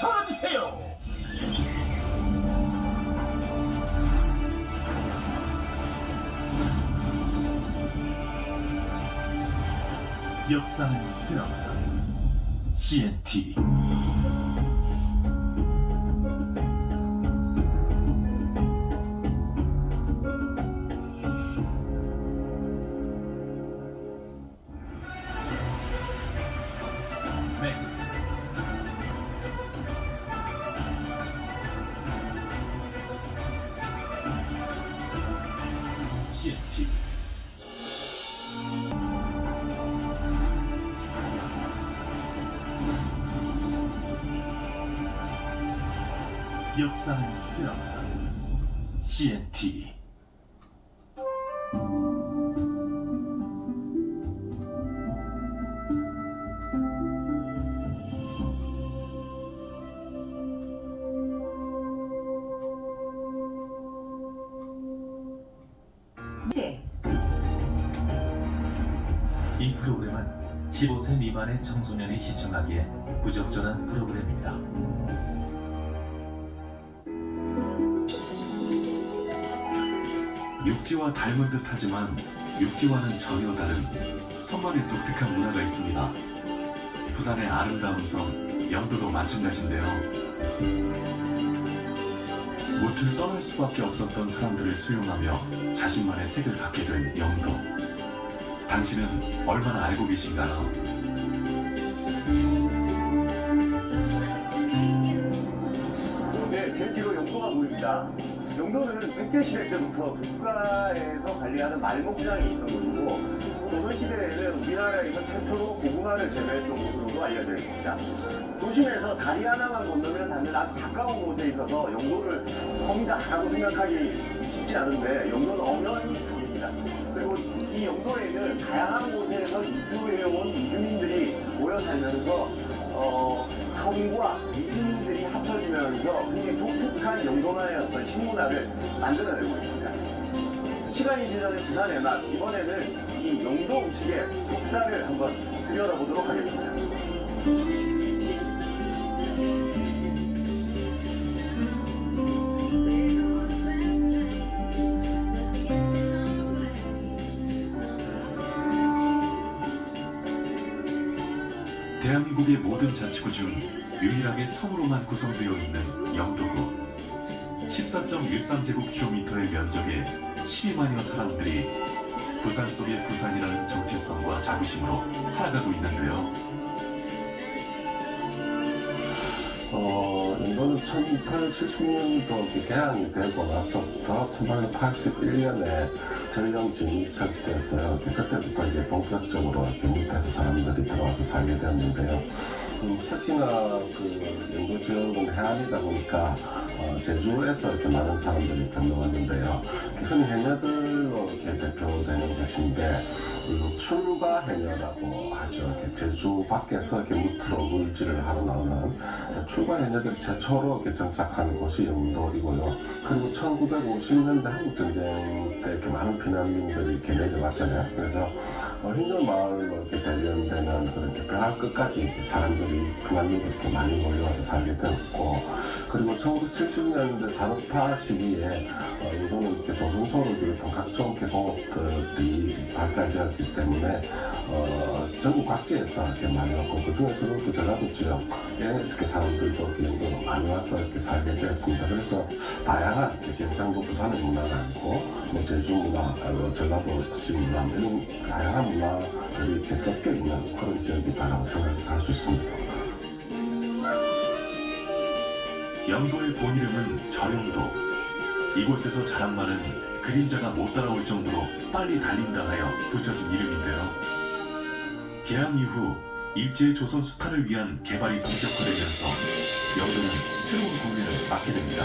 전해주세요. 역사는 드라마 CNTV. 넥스트. CNTV. 역사는 드라마 CNTV. 네. 이 프로그램은 15세 미만의 청소년이 시청하기에 부적절한 프로그램입니다. 육지와 닮은 듯하지만 육지와는 전혀 다른 섬만의 독특한 문화가 있습니다. 부산의 아름다운 섬 영도도 마찬가지인데요. 모틀 떠날 수밖에 없었던 사람들을 수용하며 자신만의 색을 갖게 된 영도. 당신은 얼마나 알고 계신가요? 네, 뒤로 영도가 보입니다. 영도는 백제시대 때부터 국가에서 관리하는 말목장이 있던 곳이고 조선시대에는 우리나라에서 최초로 고구마를 재배했던 곳으로도 알려져 있습니다. 도심에서 다리 하나만 건너면 닿는 아주 가까운 곳에 있어서 영도를 섬이다라고 생각하기 쉽지 않은데 영도는 엄연히 섬입니다. 그리고 이 영도에는 다양한 곳에서 이주해온 이주민들이 모여 살면서 섬과 이주민들이 합쳐지면서 굉장히 독특한 영도만의 어떤 식문화를 만들어내고 있습니다. 시간이 지나는 부산의 맛, 이번에는 이 영도 음식의 속살을 한번 들여다보도록 하겠습니다. 대한민국의 모든 자치구 중 유일하게 섬으로만 구성되어 있는 영도구. 14.13제곱킬로미터의 면적에 12만여 사람들이 부산 속의 부산이라는 정체성과 자부심으로 살아가고 있는데요. 이거는 1870년도 개항이 되고 나서부터 1881년에 전령진이 설치되었어요. 그때부터 이제 본격적으로 이렇게 밑에서 사람들이 들어와서 살게 되었는데요. 특히나 그 영도 지역은 해안이다 보니까 제주에서 이렇게 많은 사람들이 건너왔는데요. 흔히 해녀들로 이렇게 대표되는 것인데 출가 해녀라고 하죠. 이렇게 제주 밖에서 이렇게 무트로 물질을 하러 나오는 출가 해녀들이 최초로 이렇게 정착한 곳이 영도이고요. 그리고 1950년대 한국 전쟁 때 이렇게 많은 피난민들이 이렇게 내려왔잖아요. 그래서 힘든 마을로 이렇게 대련되는 그렇게 벼랑 끝까지 사람들이 피난민들이 이렇게 많이 몰려와서 살게 되었고, 그리고 1970년대 산업화 시기에 이거는 이렇게 조선소를 비롯한 각종 개공업들이 발달되었기 때문에 전국 각지에서 이렇게 많이 왔고, 그 중에서도 그 전라도 지역에 이렇게 사람들도 이렇게 영도로 많이 와서 이렇게 살게 되었습니다. 그래서 다양한 경상도 부산의 문화가 아니고 뭐 제주 문화, 전라도시 문화 이런 다양한 문화들이 이렇게 섞여 있는 그런 지역이다라고 생각할 수 있습니다. 영도의 본 이름은 저영도. 이곳에서 자란 말은 그림자가 못 따라올 정도로 빨리 달린다 하여 붙여진 이름인데요. 개항 이후 일제의 조선 수탈을 위한 개발이 본격화되면서 영도는 새로운 국면을 맞게 됩니다.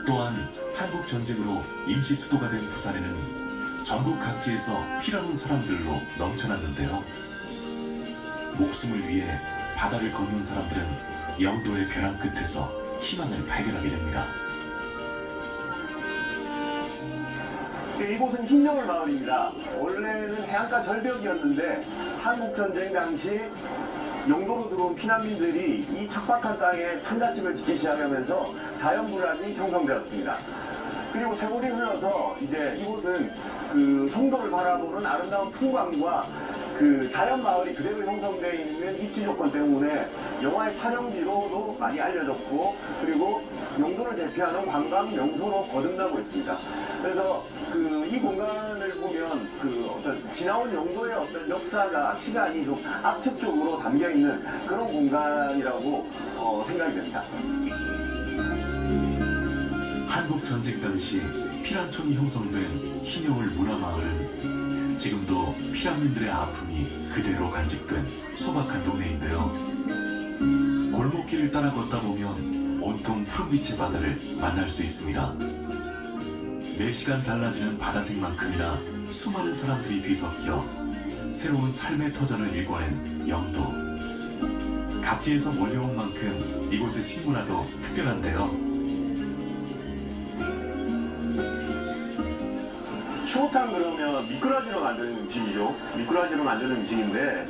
또한 한국 전쟁으로 임시 수도가 된 부산에는 전국 각지에서 피라는 사람들로 넘쳐났는데요. 목숨을 위해 바다를 걷는 사람들은 영도의 벼랑 끝에서 희망을 발견하게 됩니다. 네, 이곳은 흰여울 마을입니다. 원래는 해안가 절벽이었는데 한국전쟁 당시 영도로 들어온 피난민들이 이 척박한 땅에 탄자집을 짓기 시작하면서 자연불안이 형성되었습니다. 그리고 세월이 흘러서 이제 이곳은 그 송도를 바라보는 아름다운 풍광과 그 자연 마을이 그대로 형성되어 있는 입지 조건 때문에 영화의 촬영지로도 많이 알려졌고, 그리고 영도를 대표하는 관광 명소로 거듭나고 있습니다. 그래서 그 이 공간을 보면 그 어떤 지나온 영도의 어떤 역사가 시간이 좀 압축적으로 담겨 있는 그런 공간이라고 생각이 됩니다. 한국 전쟁 당시 피란촌이 형성된 흰여울 문화마을은 지금도 피란민들의 아픔이 그대로 간직된 소박한 동네인데요. 골목길을 따라 걷다 보면 온통 푸른빛의 바다를 만날 수 있습니다. 매시간 달라지는 바다색만큼이나 수많은 사람들이 뒤섞여 새로운 삶의 터전을 일궈낸 영도. 각지에서 몰려온 만큼 이곳의 식문화도 특별한데요. 추어탕 그러면 미꾸라지로 만드는 음식이죠. 미꾸라지로 만드는 음식인데,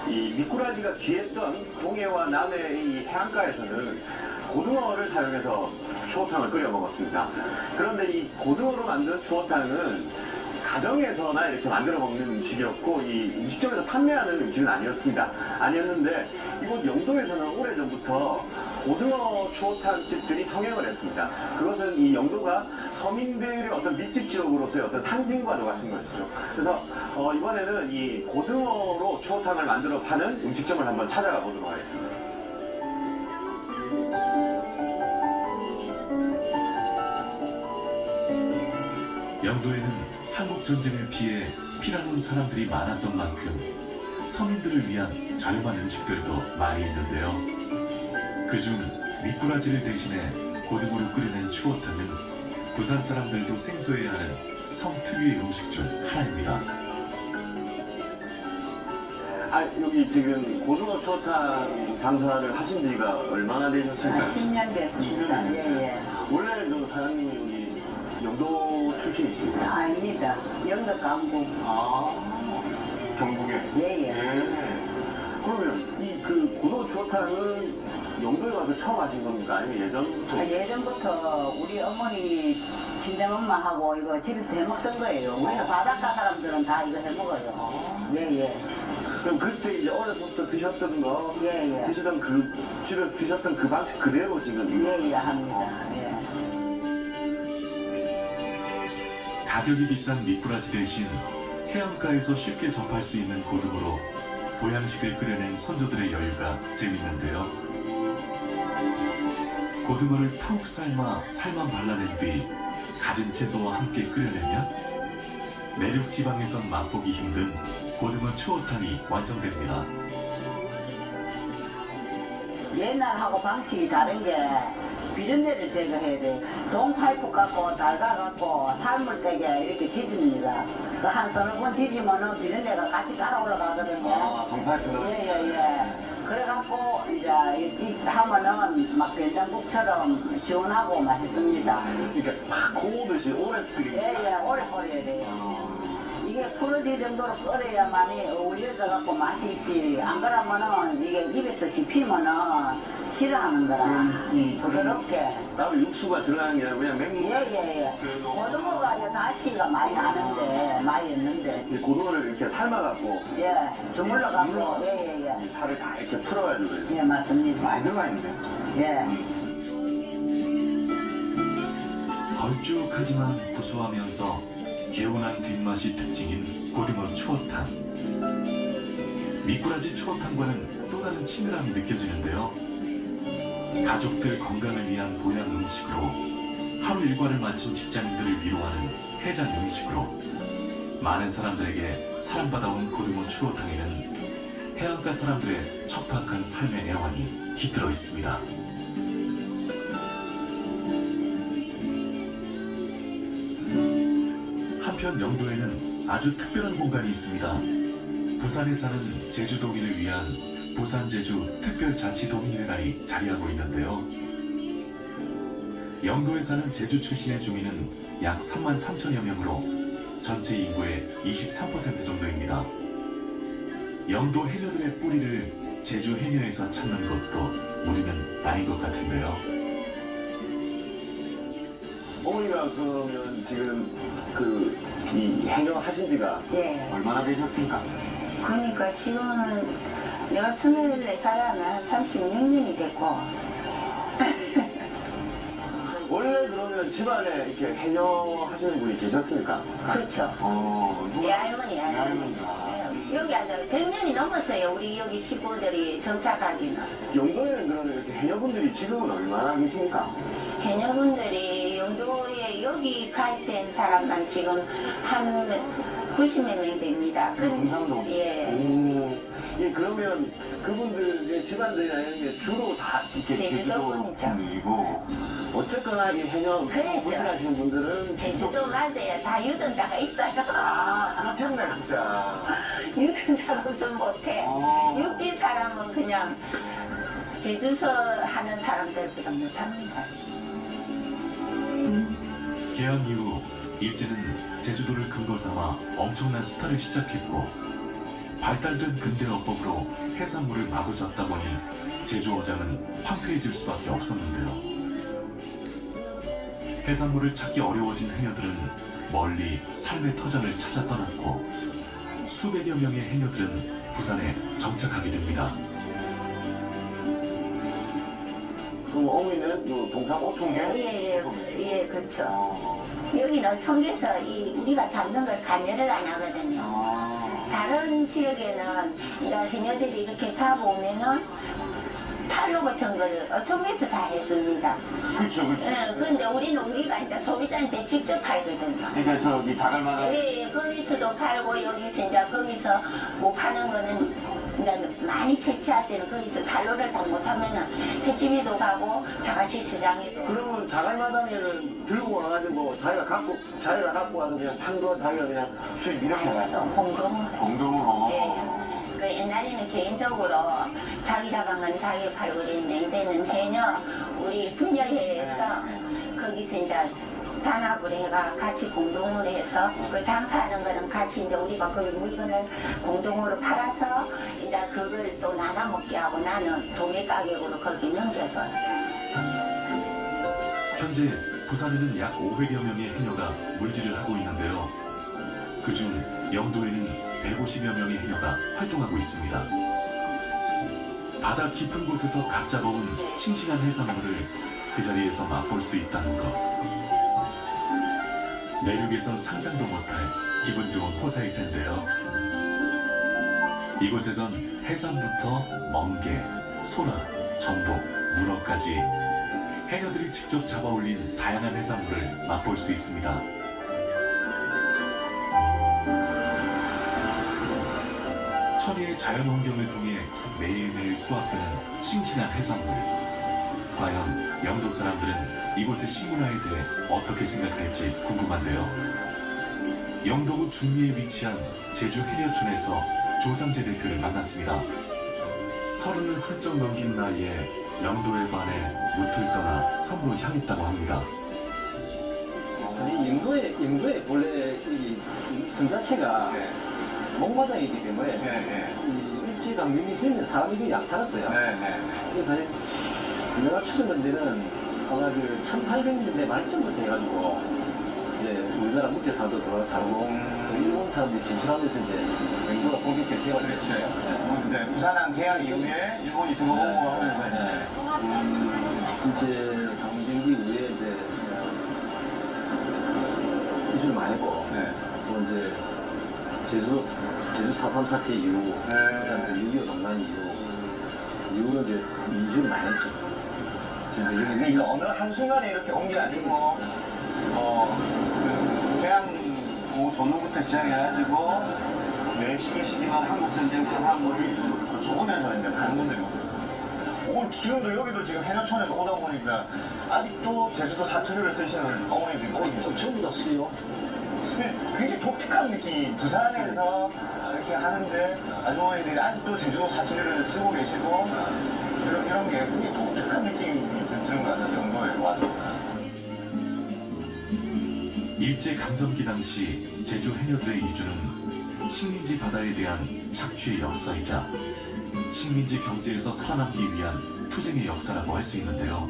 이 미꾸라지가 귀했던 동해와 남해의 이 해안가에서는 고등어를 사용해서 추어탕을 끓여 먹었습니다. 그런데 이 고등어로 만든 추어탕은 가정에서나 이렇게 만들어 먹는 음식이었고, 이 음식점에서 판매하는 음식은 아니었는데 이곳 영도에서는 오래전부터 고등어 추어탕 집들이 성행을 했습니다. 그것은 이 영도가 서민들의 어떤 밀집 지역으로서의 어떤 상징과도 같은 것이죠. 그래서 이번에는 이 고등어로 추어탕을 만들어 파는 음식점을 한번 찾아가 보도록 하겠습니다. 영도에는 한국 전쟁을 피해 피난온 사람들이 많았던 만큼 서민들을 위한 저렴한 음식들도 많이 있는데요. 그중 미꾸라지를 대신해 고등어로 끓여낸 추어탕은 부산 사람들도 생소해하는 섬 특유의 음식 중 하나입니다. 여기 지금 고등어 추어탕 장사를 하신 지가 얼마나 되셨습니까? 10년 됐습니다. 10년. 예. 원래 그 사장님이 여기 영도 출신이십니까? 아닙니다. 영도 강북. 경북에? 예. 그러면 이 그 고등어 추어탕은 영도에 와서 처음 하신 겁니까? 아니면 예전부터? 예전부터 우리 어머니 친정엄마하고 이거 집에서 해먹던 거예요. 우리는 바닷가 사람들은 다 이거 해먹어요. 예. 그럼 그때 이제 어려서부터 드셨던 거, 예. 드시던 그 집에서 드셨던 그 방식 그대로 지금 예, 합니다. 예. 가격이 비싼 미꾸라지 대신 해안가에서 쉽게 접할 수 있는 고등어로 보양식을 끓여낸 선조들의 여유가 재밌는데요. 고등어를 푹 삶아 살만 발라낸 뒤 갖은 채소와 함께 끓여내면 내륙 지방에선 맛보기 힘든 고등어 추어탕이 완성됩니다. 옛날하고 방식이 다른 게 비린내를 제거해야 돼. 동파이프 갖고 달가 갖고 삶을 때게 이렇게 지집니다. 그 한 서너 번 지지면은 비린내가 같이 따라 올라가거든요. 동파이프는? 예. 그래갖고 이제 하면은 막 된장국처럼 시원하고 맛있습니다. 이렇게 막 고우듯이 오래 끓이고. 예, 오래 끓여야 돼요. 이게 풀어질 정도로 끓여야만이 어울려져 갖고 맛이 있지. 안 그러면은 이게 입에서 씹히면은 싫어하는 거라. 부드럽게. 따로 육수가 들어가는 게 아니라 그냥 맹물. 예. 고등어가 이제 다시가 많이 나는데, 많이 있는데. 이 고등어를 이렇게 삶아갖고 예, 주물러 갖고. 예. 이 살을 다 이렇게 풀어가지고 이렇게 예, 맞습니다. 많이 들어가 있는데. 예. 걸쭉하지만 구수하면서 개운한 뒷맛이 특징인 고등어 추어탕. 미꾸라지 추어탕과는 또 다른 친밀함이 느껴지는데요. 가족들 건강을 위한 보양 음식으로 하루 일과를 마친 직장인들을 위로하는 해장 음식으로 많은 사람들에게 사랑받아온 고등어 추어탕에는 해안가 사람들의 척박한 삶의 애환이 깃들어 있습니다. 한편 영도에는 아주 특별한 공간이 있습니다. 부산에 사는 제주도민을 위한 부산제주 특별자치도민회관이 자리하고 있는데요. 영도에 사는 제주 출신의 주민은 약 3만 3천여 명으로 전체 인구의 23% 정도입니다. 영도 해녀들의 뿌리를 제주 해녀에서 찾는 것도 무리는 아닌 것 같은데요. 어머니가 그러면 지금 이 해녀 하신 지가 예. 얼마나 되셨습니까? 그러니까 지금은 내가 24살이면 36년이 됐고. 원래 그러면 집안에 이렇게 해녀 하시는 분이 계셨습니까? 그렇죠. 누가? 내 할머니, 할머니가. 예, 여기 앉아 100년이 넘었어요. 우리 여기 식구들이 정착하기는. 영도에는 그러면 이렇게 해녀분들이 지금은 얼마나 계십니까? 해녀분들이 영도에 여기 가입된 사람만 지금 한 90몇 명 됩니다. 경상도? 예. 예, 그러면 그분들의 집안들이나 이런 게 주로 다 이렇게 제주도 분이죠. 분이고 어쨌거나 이 해녀 그렇죠. 분실하시는 분들은 제주도 맞아요. 다 유전자가 있어요. 아, 그렇겠네 진짜. 유전자 무슨 못해. 육지 사람은 그냥 제주서 하는 사람들보다 못합니다. 개항 이후 일제는 제주도를 근거 삼아 엄청난 수탈을 시작했고 발달된 근대 어법으로 해산물을 마구 잡다 보니 제주 어장은 황폐해질 수밖에 없었는데요. 해산물을 찾기 어려워진 해녀들은 멀리 삶의 터전을 찾아 떠났고 수백여 명의 해녀들은 부산에 정착하게 됩니다. 그럼 어머니는 요 동상 오총계? 예, 그렇죠. 여기는 청계에서 우리가 잡는 걸 간여를 안 하거든요. 다른 지역에는 이제 해녀들이 이렇게 잡아오면은 탈로 같은 걸 청계에서 다 해줍니다. 그렇죠, 그렇죠. 예, 그런데 우리가 이제 소비자한테 직접 팔거든요. 그러니까 저기 자갈마다 예, 거기서도 팔고 여기서 이제 거기서 뭐 파는 거는 이제 많이 채취할 때는 거기서 탈로를 다 못하면은 횟집에도 가고 자갈치 시장에도. 그러면 자갈마당에는 들고 와가지고 자기가 갖고 와서 그냥 판거 자기가 그냥 수입 이렇게 해가지고 공동으로. 공동으로. 예. 그 옛날에는 개인적으로 자기 잡은 건 자기 팔고 그랬는데 이제는 해녀 우리 분열회에서 거기서 이제 단합을 해가 같이 공동으로 해서 그 장사하는 거는 같이 이제 우리가 그 물건을 공동으로 팔아서 이제 그걸 또 나눠 먹게 하고 나는 도매 가격으로 거기 넘겨줘요. 현재 부산에는 약 500여 명의 해녀가 물질을 하고 있는데요. 그중 영도에는 150여 명의 해녀가 활동하고 있습니다. 바다 깊은 곳에서 각 잡아온 싱싱한 해산물을 그 자리에서 맛볼 수 있다는 것. 내륙에선 상상도 못할 기분 좋은 호사일 텐데요. 이곳에선 해삼부터 멍게, 소라, 전복, 문어까지 해녀들이 직접 잡아올린 다양한 해산물을 맛볼 수 있습니다. 천혜의 자연환경을 통해 매일매일 수확되는 싱싱한 해산물. 과연 영도 사람들은 이곳의 식문화에 대해 어떻게 생각할지 궁금한데요. 영도구 중리에 위치한 제주 해녀촌에서 조상재 대표를 만났습니다. 30을 훌쩍 넘긴 나이에 영도에 관해 무틀 떠나 섬으로 향했다고 합니다. 영도에 원래 이섬 자체가 목마장이기 때문에 이 일제강점기 시절에 사람이 거의 안 살았어요. 그래서 사실 내가 추정한 데는 아마 그 1800년대 말쯤부터 해가지고 이제 우리나라 무태사도 들어와 살고 그 일본 사람들이 진출하면서 이제 영도가 본격적으로 개발이 됐어요. 이제 부산항 개항 이후에 일본이 들어오고 하면서 이제 강점기 이후에 이제 이주를 많이 했고 또 이제 제주 4.3 사태 이후 그다음에 6.25 동란 이후로 이제 이주를 많이 했죠. 그러니까 어느 한순간에 이렇게 온 게 아니고 개항 전후부터 시작해가지고 매 시기시기만 한국전쟁 상황을 거쳐오면서 이제 가는 건데요. 지금도 여기도 지금 해녀촌에서 오다 보니까 아직도 제주도 사투리를 쓰시는 어머니들이 계세요. 전부 다 쓰요. 굉장히 독특한 느낌. 부산에서 이렇게 하는데 아주머니들이 아직도 제주도 사투리를 쓰고 계시고 이런 게 굉장히 독특한 느낌이 드는 것 같아요. 영도에 와서. 일제 강점기 당시 제주 해녀들의 이주는 식민지 바다에 대한 착취의 역사이자 식민지 경제에서 살아남기 위한 투쟁의 역사라고 할 수 있는데요.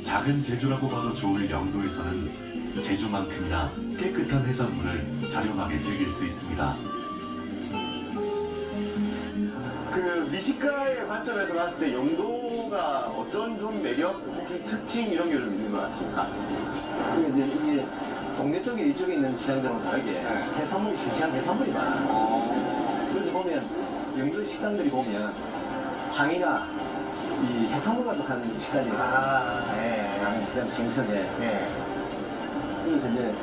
작은 제주라고 봐도 좋을 영도에서는 제주만큼이나 깨끗한 해산물을 저렴하게 즐길 수 있습니다. 그 미식가의 관점에서 봤을 때 영도가 어떤 좀 매력, 혹시 특징 이런 게 좀 있는 것 같습니까? 그리고 이제 이게 동네 쪽에 이쪽에 있는 시장들은 다르게 해산물이 싱싱한 해산물이 많아요. 그래서 보면 영도 식당들이 보면 향이나 이 해산물 가지고 하는 식당이 네. 그냥 신선해. 네. 그래서 이제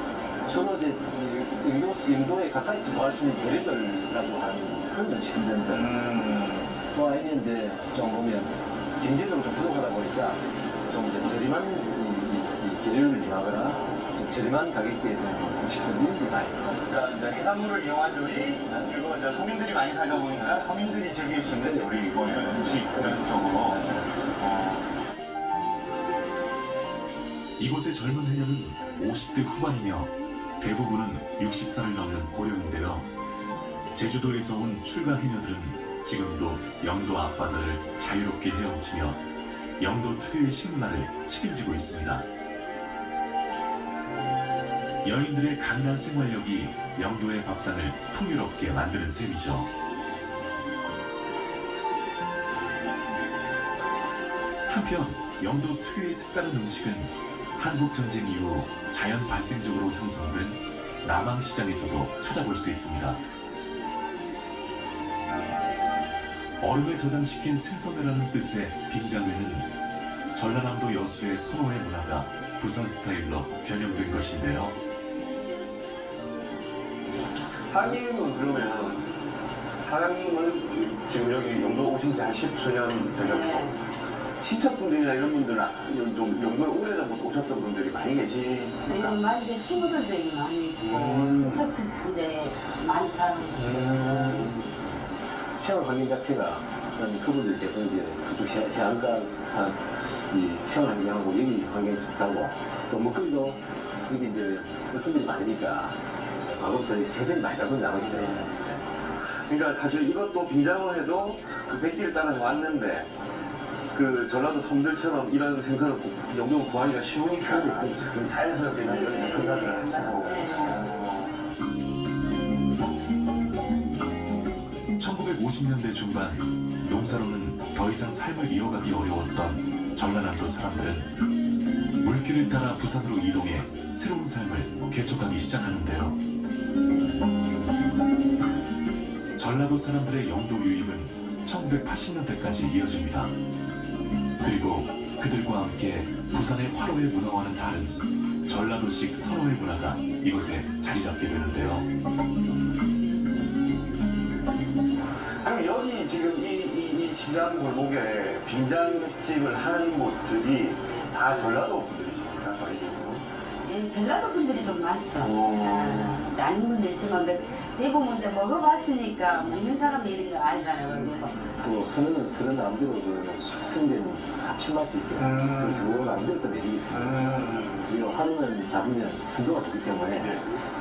주로 이제 영도에 가까이서 구할 수 있는 재료들이라고 하는 그런 음식들. 또 아니면 이제 좀 보면 경제적으로 좀 부족하다 보니까 좀 이제 저렴한 이 재료를 이용하거나 좀 저렴한 가격대에 좀 음식들 이런 게 많이 있고. 그러니까 이제 해산물을 이용한 요리, 그리고 이제 서민들이 많이 살다 보니까 서민들이 즐길 수 있는 요리, 뭐 이런 음식 그런 쪽으로. 이곳의 젊은 해녀는 50대 후반이며 대부분은 60살을 넘는 고령인데요. 제주도에서 온 출가 해녀들은 지금도 영도 앞바다를 자유롭게 헤엄치며 영도 특유의 식문화를 책임지고 있습니다. 여인들의 강인한 생활력이 영도의 밥상을 풍요롭게 만드는 셈이죠. 한편 영도 특유의 색다른 음식은 한국전쟁 이후 자연 발생적으로 형성된 남항시장에서도 찾아볼 수 있습니다. 얼음에 저장시킨 생선회라는 뜻의 빙장회는 전라남도 여수의 선호회 문화가 부산 스타일로 변형된 것인데요. 사장님은 그러면 사장님은 지금 여기 영도 오신 지 한 10수년 되셨고 친척분들이나 이런 분들은 좀 영도에 오래전부터 오셨던 분들이 많이 계시니까 많이 제 친구들도 많이 있고 친척들인데 많이 사는 생활 환경 자체가 일단 그분들 대부분 이제 그쪽 해안가 이 생활 환경하고 여기 환경 비슷하고 또 먹거리도 여기 이제 어선들이 많으니까 과거부터 세상이 많이 잡은 나머지잖아요. 그러니까 사실 이것도 빙장어 해도 그 백기를 따라서 왔는데 그 전라도 섬들처럼 이런 생선을 영도는 구하기가 쉬우니까 좀 자연스럽게 이런 생각을 하시고 1950년대 중반 농사로는 더 이상 삶을 이어가기 어려웠던 전라남도 사람들은 물길을 따라 부산으로 이동해 새로운 삶을 개척하기 시작하는데요. 전라도 사람들의 영도 유입은 1980년대까지 이어집니다. 그리고 그들과 함께 부산의 화로회 문화와는 다른 전라도식 선호회 문화가 이곳에 자리 잡게 되는데요. 그럼 여기 지금 이 시장 골목에 빙장집을 하는 곳들이 다 전라도 분들이십니까? 거의? 예, 전라도 분들이 좀 많죠. 아닌 분도 있지만 대부분 이제 먹어봤으니까 먹는 사람이 이런 걸 알잖아요. 또 선어는 선어 나름대로 그 숙성된 감칠맛이 있어요. 그래서 그거 나름대로 또 매력이 있어요. 그리고 하루는 잡으면 선도가 좋기 때문에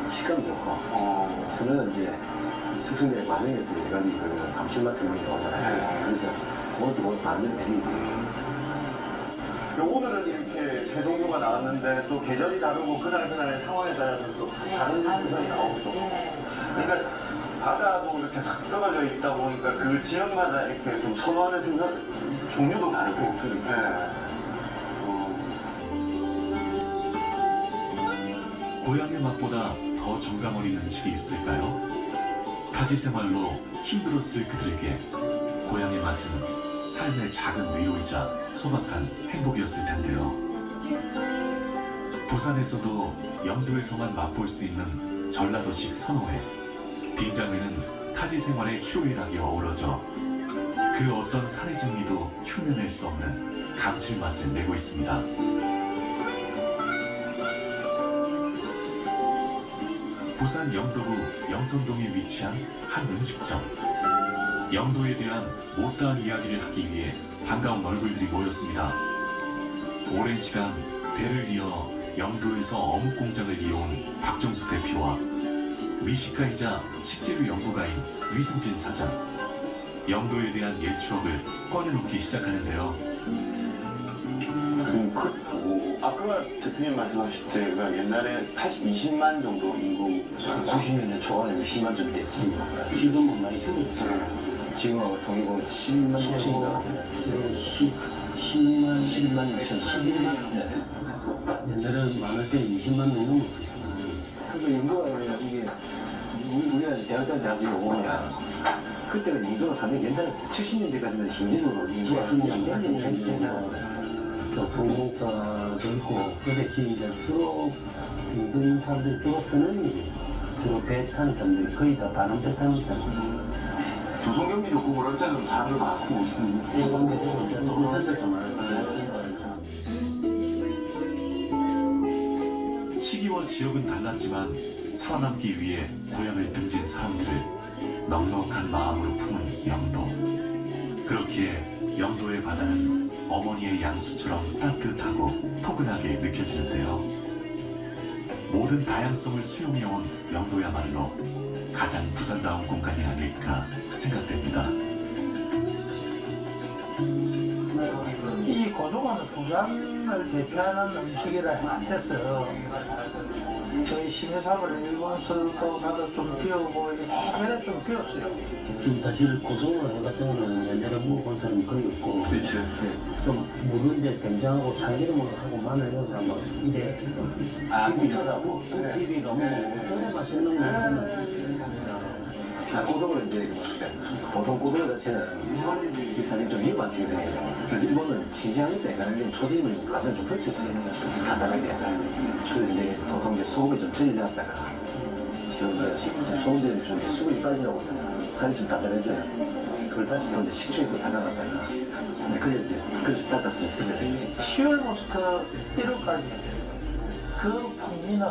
식감이 좋고 선어는 이제 숙성된 과정에서 여러 가지 그 감칠맛을 많이 나오잖아요. 그래서 그것도 나름대로 매력이 있어요. 오늘은 이렇게 새 종류가 나왔는데 또 계절이 다르고 그날그날의 상황에 따라서 또 다른 생선이 나오기도 그러니까 바다도 이렇게 싹 떨어져 있다 보니까 그 지역마다 이렇게 좀 선호하는 생선 종류도 다르고 고향의 맛보다 더 정감 어린 음식이 있을까요? 타지 생활로 힘들었을 그들에게 고향의 맛은 삶의 작은 위로이자 소박한 행복이었을 텐데요. 부산에서도 영도에서만 맛볼 수 있는 전라도식 선호회, 빙장회는 타지 생활의 희로애락이 어우러져 그 어떤 산의 진미도 흉내낼 수 없는 감칠맛을 내고 있습니다. 부산 영도구 영선동에 위치한 한 음식점. 영도에 대한 못다한 이야기를 하기 위해 반가운 얼굴들이 모였습니다. 오랜 시간 대를 이어 영도에서 어묵 공장을 이어온 박정수 대표와 미식가이자 식재료 연구가인 위승진 사장, 영도에 대한 옛 추억을 꺼내놓기 시작하는데요. 아까 대표님 말씀하실 때가 옛날에 20만 정도 인구 90년대 초반에 20만 좀 됐지. 지금은 많이 줄었죠. 지금하고 통일보면 11만 6천인가? 지금 10만, 11만 6천, 11만. 옛날에 많을 때 20만 명 넘었어요. 그러니까 인구가 이게 우리가 대학 다닐 때 지금 오면 그때가 인구가 상당히 괜찮았어요. 70년대까지는 경제적으로 인구가 굉장히 괜찮았어요. 교통공사도 있고, 그래서 이제 주로 힘든 사람들이 주로 쓰는 일이 주로 배 타는 사람들이 거의 다 반은 배 타는 사람들. 조선 경기 좋고 그럴 때는 사람들 많고 일반적으로 이제 운전자가 많아요. 시기와 지역은 달랐지만 살아남기 위해 고향을 등진 사람들을 넉넉한 마음으로 품은 영도. 그렇기에 영도의 바다는 어머니의 양수처럼 따뜻하고 포근하게 느껴지는데요. 모든 다양성을 수용해온 영도야말로 가장 부산다운 공간이 아닐까 생각됩니다. 이 고등어는 부산을 대표하는 음식이라 해서 저희 심해사를 일본서도 가서 좀 비우고 예전에 좀 비웠어요. 지금 사실 고등어 해 같은 거는 옛날에 먹어본 사람이 거의 없고, 좀 물은데 된장하고 참기름을 하고 마늘 넣어서 뭐 이래 비비하고 비비 너무 그래 맛있는 거 같으면 고등어는 이제 보통 고등어 자체는 이 사실 좀 위험한 생선이에요. 그래서 일본은 취재하기 때 가는 초집을 가서 좀 펼쳤어요. 간단하게. 그래서 이제 보통 이제 소금이 좀 절여놨다가 지금 이제 소금들이 좀 이제 수분이 빠지려고 살이 좀 단단해져요. 그걸 다시 또 이제 식초에 또 담가놨다가 그래 이제 그래서 닦아서 있어야 돼요. 10월부터 1월까지 그 풍미는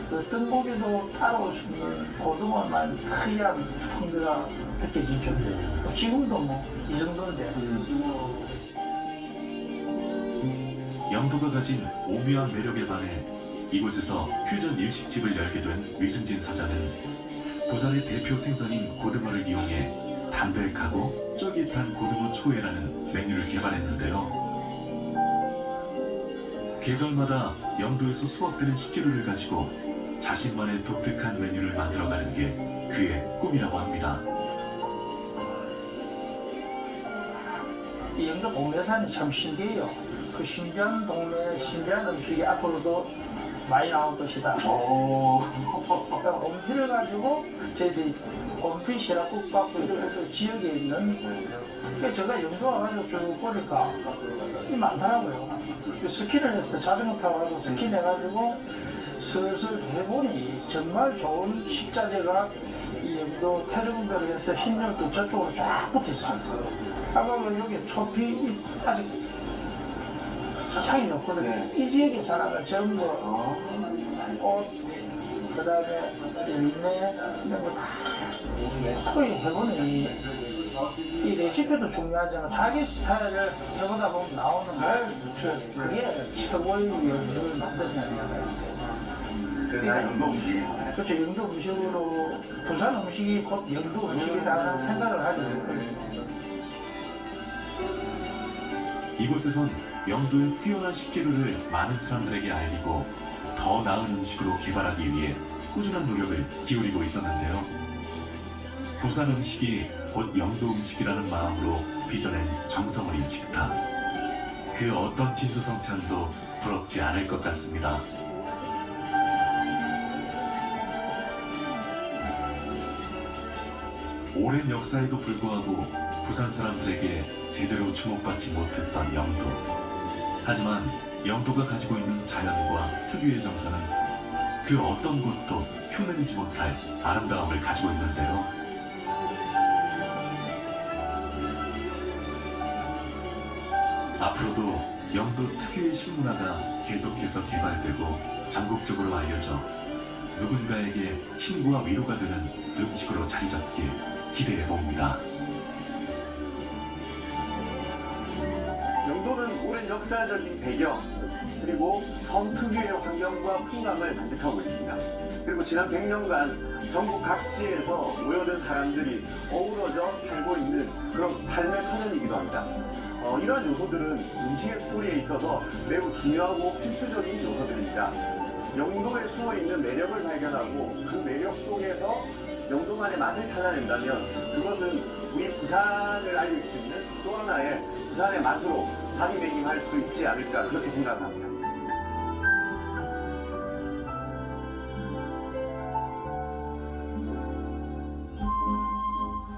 그 뜬고기도 따라오시는 고등어만 특이한 풍미가 느껴지죠. 지금도 뭐 이 정도인데. 영도가 가진 오묘한 매력에 반해 이곳에서 퓨전 일식집을 열게 된 위승진 사장은 부산의 대표 생선인 고등어를 이용해 담백하고 쫄깃한 고등어 초회라는 메뉴를 개발했는데요. 계절마다 영도에서 수확되는 식재료를 가지고 자신만의 독특한 메뉴를 만들어가는 게 그의 꿈이라고 합니다. 이 영도 동네산이 참 신기해요. 그 신기한 동네, 신기한 음식이 앞으로도 많이 나올 것이다. 그러니까 곰피를 가지고 저희들이 곰피 시라국밥도 이런 것도 지역에 있는, 그러니까 제가 영도 와가지고 쭉 보니까 이 많더라고요. 스키를 했어요. 자전거 타고 가서 스키 내가지고 슬슬 해보니 정말 좋은 식자재가 이 영도 태릉들에서 신월도 저쪽으로 쫙 붙어 있어요. 아까 여기 초피 아직 향이 좋거든요. 이 지역에 자라는 전부 꽃, 그 다음에 열매 이런 거 다 거의 해보니 이 레시피도 중요하지만 자기 스타일을 해보다 보면 나오는 그게 최고의 요리를 만드냐면 영도 음식 그렇죠. 영도 음식으로 부산 음식이 곧 영도 음식이라는 생각을 하게 됐거든요. 이곳에선 영도의 뛰어난 식재료를 많은 사람들에게 알리고 더 나은 음식으로 개발하기 위해 꾸준한 노력을 기울이고 있었는데요. 부산 음식이 곧 영도 음식이라는 마음으로 빚어낸 정성어린 식탁. 그 어떤 진수성찬도 부럽지 않을 것 같습니다. 오랜 역사에도 불구하고 부산 사람들에게 제대로 주목받지 못했던 영도. 하지만 영도가 가지고 있는 자연과 특유의 정서는 그 어떤 곳도 흉내내지 못할 아름다움을 가지고 있는데요. 앞으로도 영도 특유의 식문화가 계속해서 개발되고 전국적으로 알려져 누군가에게 힘과 위로가 되는 음식으로 자리 잡길 기대해 봅니다. 영도는 오랜 역사적인 배경, 그리고 섬 특유의 환경과 풍광을 간직하고 있습니다. 그리고 지난 100년간 전국 각지에서 모여든 사람들이 어우러져 살고 있는 그런 삶의 터전이기도 합니다. 이러한 요소들은 음식의 스토리에 있어서 매우 중요하고 필수적인 요소들입니다. 영도에 숨어있는 매력을 발견하고 그 매력 속에서 영도만의 맛을 찾아낸다면 그것은 우리 부산을 알릴 수 있는 또 하나의 부산의 맛으로 자리매김할 수 있지 않을까 그렇게 생각합니다.